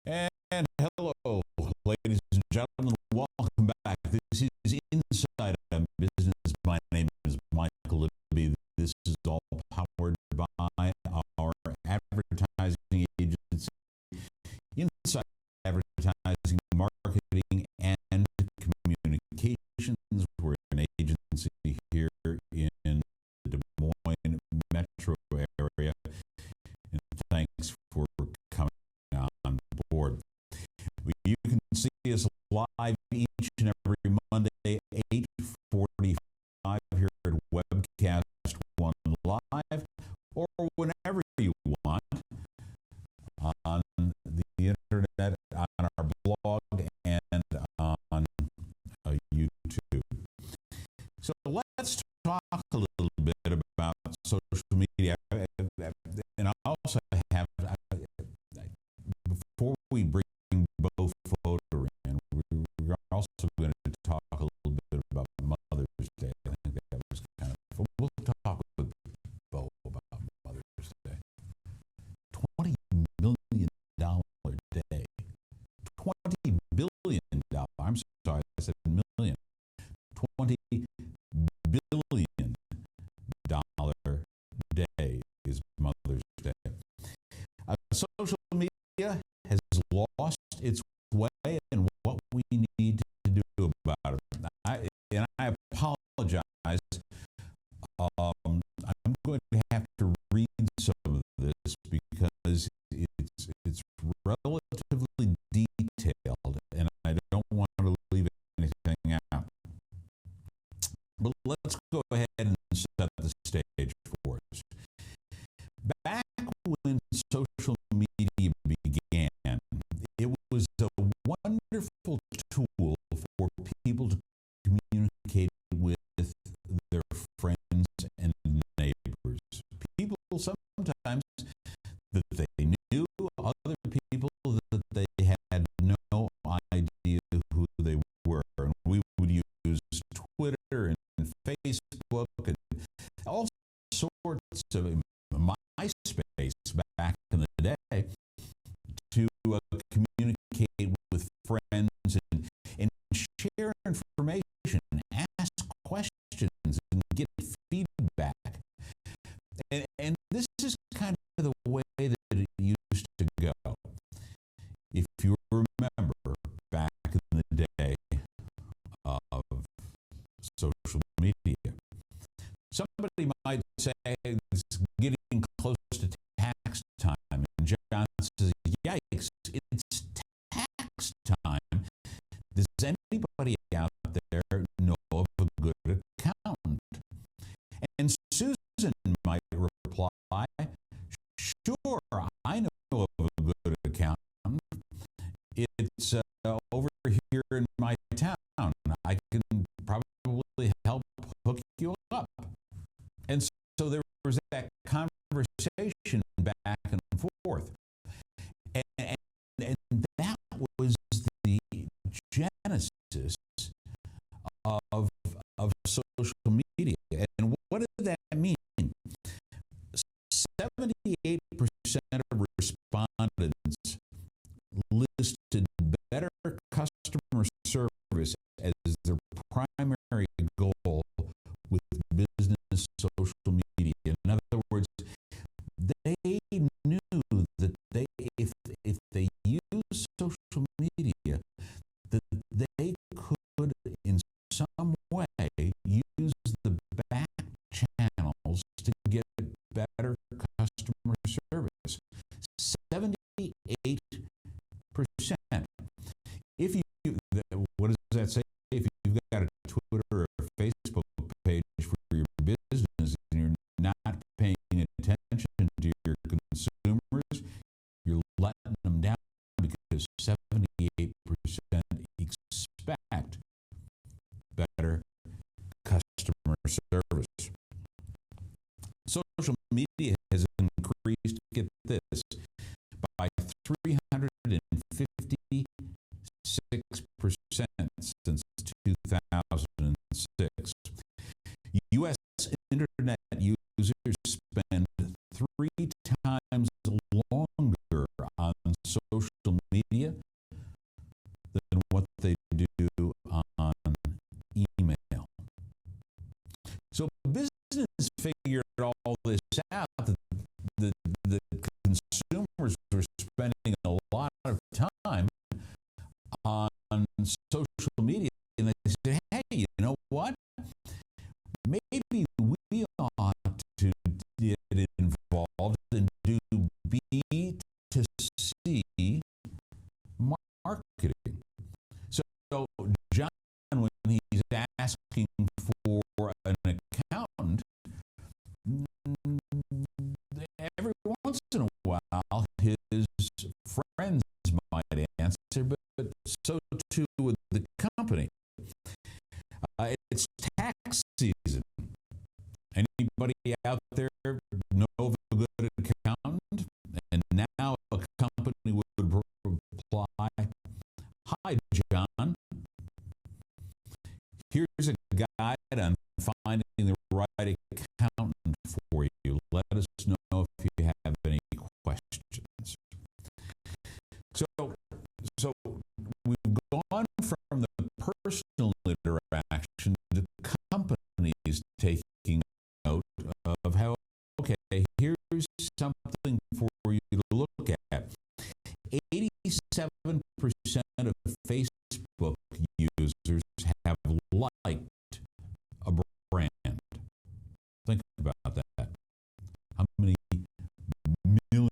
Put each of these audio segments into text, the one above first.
And hello, ladies and gentlemen. Welcome back. This is Inside of Business. My name is Michael Libby. This is all powered by our advertising agency, Inside Advertising, Marketing, and Communications. We're an agency here in the Des Moines metro area. And thanks for coming on board. You can see us live each and every Monday, 8:45 here at Webcast One Live, or whenever you want on the internet, on our blog, and on YouTube. So let's talk a little bit about social media. And I also have, before we bring Bo Fodor in, we're also going to talk a little bit about Mother's Day. I think that was kind of fun. We'll talk with Bo about Mother's Day. $20 million day. $20 billion. I'm sorry, I said million. $20 billion day is Mother's Day. Social media has lost its way and what we need to do about it. I apologize. I'm going to have to read some of this because it's relatively detailed, and I don't want to leave anything out. But let's go ahead and set the stage for us. Back when social media began, it was a wonderful tool for people to communicate with their friends and neighbors. People sometimes that they knew, other people that they had no idea who they were. And we would use Twitter and Facebook and all sorts of MySpace back in the day to communicate with friends and share information, ask questions, and get feedback. And this is kind of the way that it used to go. If you remember back in the day of social media, somebody might say it's getting close to tax time, and John says, yikes, it's tax time. Does anybody out there know of a good accountant? And Susan might reply, sure, I know of a good accountant. It's over here in my town. I can probably help hook you up. And so there was that conversation back and forth. And that was the genesis of social media. And what did that mean? 78% of respondents listed better customer service as their primary goal with business social media. In other words, they knew that if they use social media, that they could in some way use the back channels to get better customer service. 78%. If you, what does that say? If you've got a Twitter or a Facebook page for your business and you're not paying attention to your consumers, you're letting them down because 78% expect better customer service. Social media has increased, get this, by 356% since 2006. U.S. internet users spend 3 times longer on social media So business figured all this out, that the consumers were spending a lot of time on social media, and they said, hey, you know what? Maybe we ought to get involved and do B to C marketing. So John, when he's asking for an accountant, every once in a while his friends might answer, but so too with the company. It's tax season. Anybody out there know of a good accountant? And now a company would reply, hi, John. Here's a guide on finding the right accountant for you. Let us know if you have any questions. So we've gone from the personal interaction to companies taking note of how, okay, here's something for you to look at. 87% of Facebook users have liked a brand. Think about that. How many millions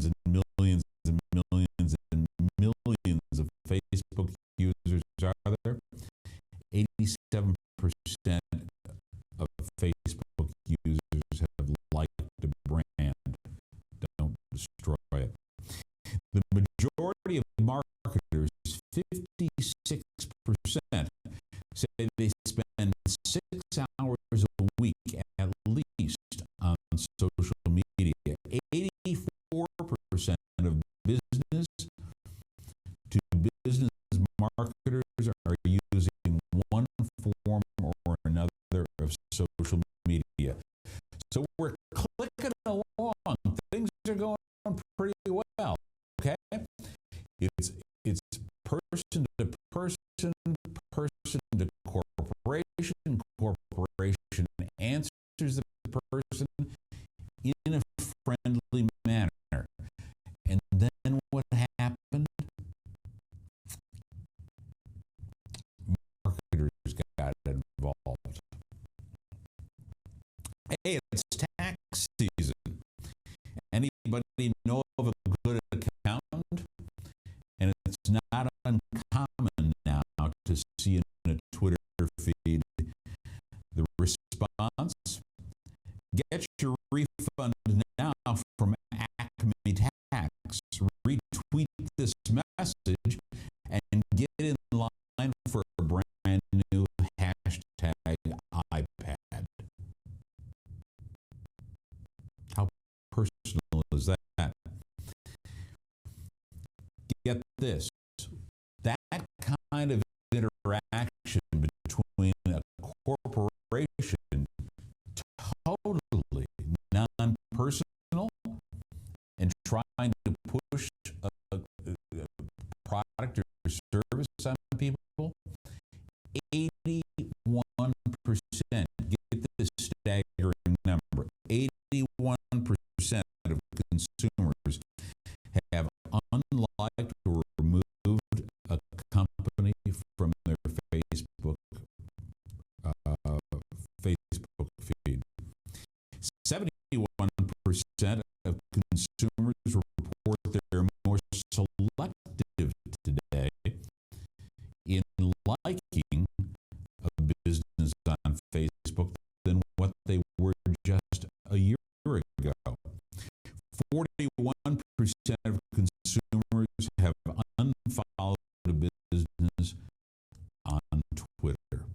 and millions and millions and millions of Facebook users are there? 87% of Facebook users have liked a brand. Don't destroy it. The majority of marketers, 56%, say they spend 6 hours a week at least on social media. 84% of business to business marketers are using one form or another of social media. So we're clicking along. Things are going pretty well. Okay? It's person to person, person to corporation. Corporation answers the person in a friendly manner. And then what happened? Marketers got involved. Hey, it's tax season. Anybody know of a good accountant? And it's not uncommon now to see in a Twitter feed the response, get your refund now from Acme Tax. Retweet this message and get in line for a brand new hashtag iPad. How personal is that? Get this. That kind of interaction between a corporation, totally non-personal, and trying to push a product or service on people, 81%. Get this staggering number. 81% of consumers have unliked or removed a company from their Facebook feed. 71% of consumers report they're more selective today in liking a business on Facebook than what they were just a year ago. 41% of consumers have unfollowed a business on Twitter.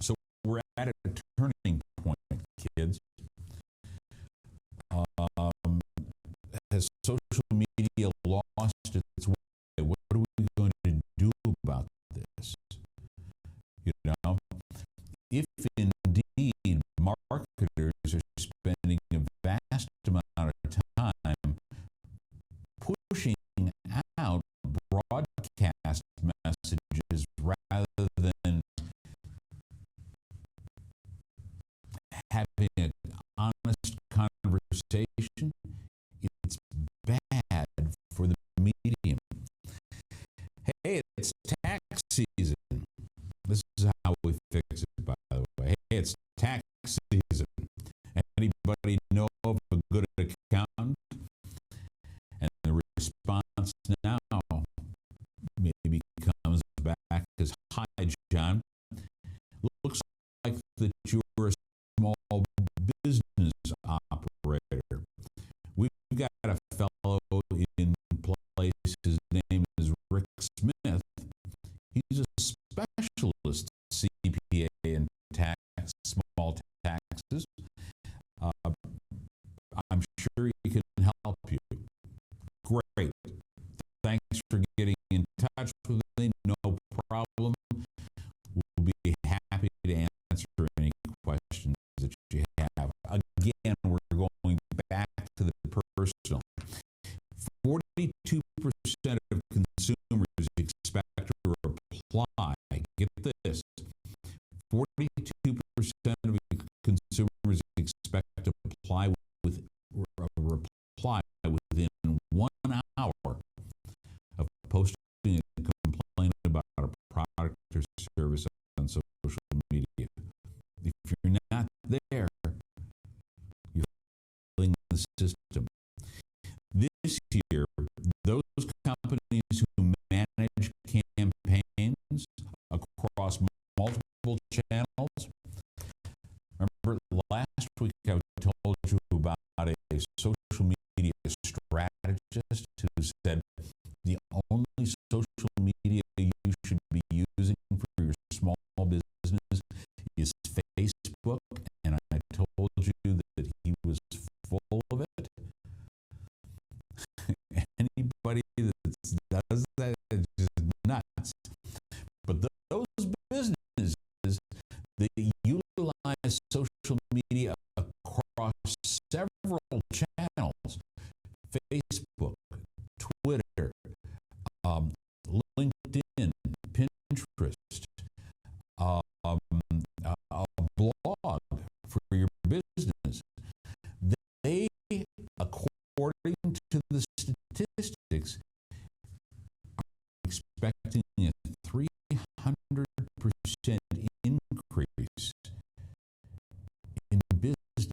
So we're at a turning point, kids. Has social media lost its way? What are we going to do about this? You know, if indeed marketers are spending a vast amount of time pushing out broadcast messages rather than an honest conversation, it's bad for the medium. Hey, it's tax season. This is how we fix it, by the way. Hey, it's tax season. Anybody know of a good accountant? And the response now maybe comes back as, hi, John. Looks like that you're a small business operator. We've got a fellow in place. His name is Rick Smith. He's a specialist CPA in small taxes. I'm sure he can help you. Great. Thanks for getting in touch with me. No problem. We'll be happy to answer any questions that you have. Again, we're going back to the personal. 42% of consumers expect to reply. Get this. 42% of consumers expect to reply within 1 hour of posting a complaint about a product or service on social media. If you're not there, you're failing the system. This year, those companies who manage campaigns across multiple channels. Remember last week I told you about a social media strategist who said the only social media you should be using for your small business is Facebook, and I told you that he was full of it. Anybody that does that is just nuts. But those businesses that utilize social media across several channels, Facebook, Twitter, LinkedIn, Pinterest, a blog for your business, they, according to the statistics, are expecting a 300% increase in business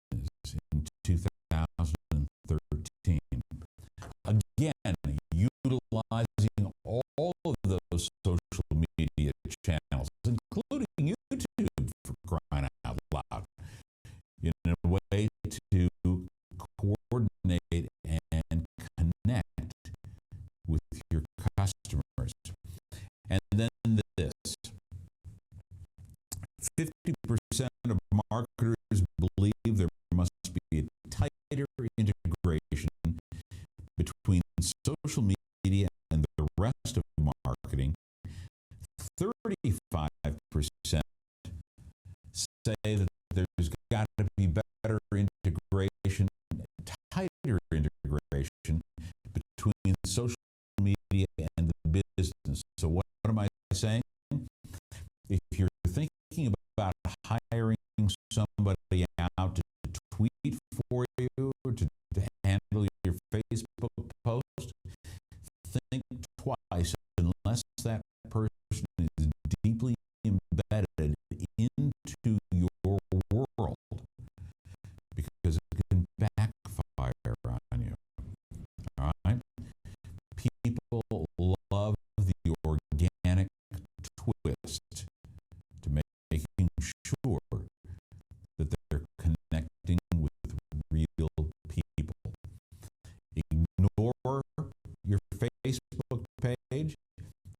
in 2013. Again, utilizing all of those social media channels, including YouTube, for crying out loud, in a way to coordinate and connect with your customers. And then this, 50% of marketers believe there must be a tighter integration between social media and the rest of marketing. 35% say that there's got to be better integration, tighter integration between social media and the business. So what am I saying? If you're thinking about hiring somebody out to tweet for you or to handle your Facebook post, think twice unless that person is deeply embedded into your world, because it can backfire on you. All right? People love the organic twist to making sure that they're connecting with real people. Ignore your Facebook page,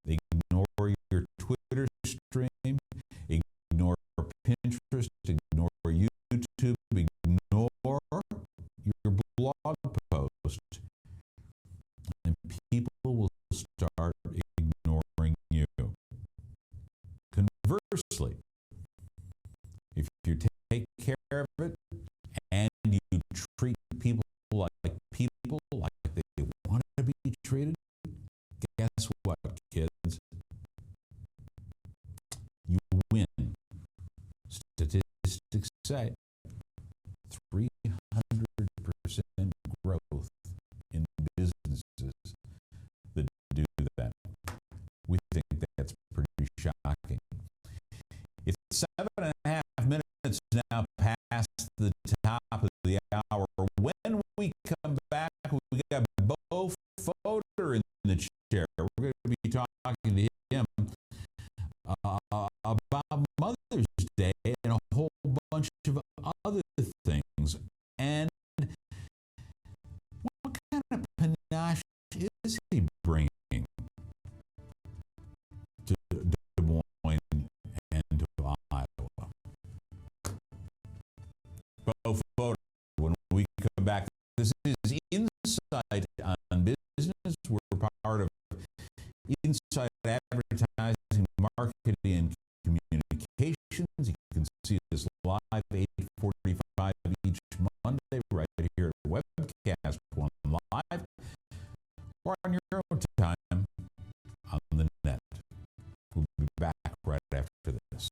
ignore your Twitter stream, ignore Pinterest, ignore YouTube, ignore your blog post, and people will start ignoring you. Conversely, if you take care of it and you treat people like they want to be treated, guess what, kids? You win. Statistics say 300% growth in businesses that do that. We think that's pretty shocking. It's 7.5 minutes now past the top of the hour. When we come back, we got Bo Fodor in the chair. We're going to be talking to him about Mother's Day and a whole bunch of other things. And what kind of panache is he bringing to Des Moines and to Iowa? Bo Fodor, when we come back, this is Insight on Business. We're part of Insight Advertising, Marketing, and Communications. You can see this live 8:45 each Monday right here at Webcast One Live or on your own time on the net. We'll be back right after this.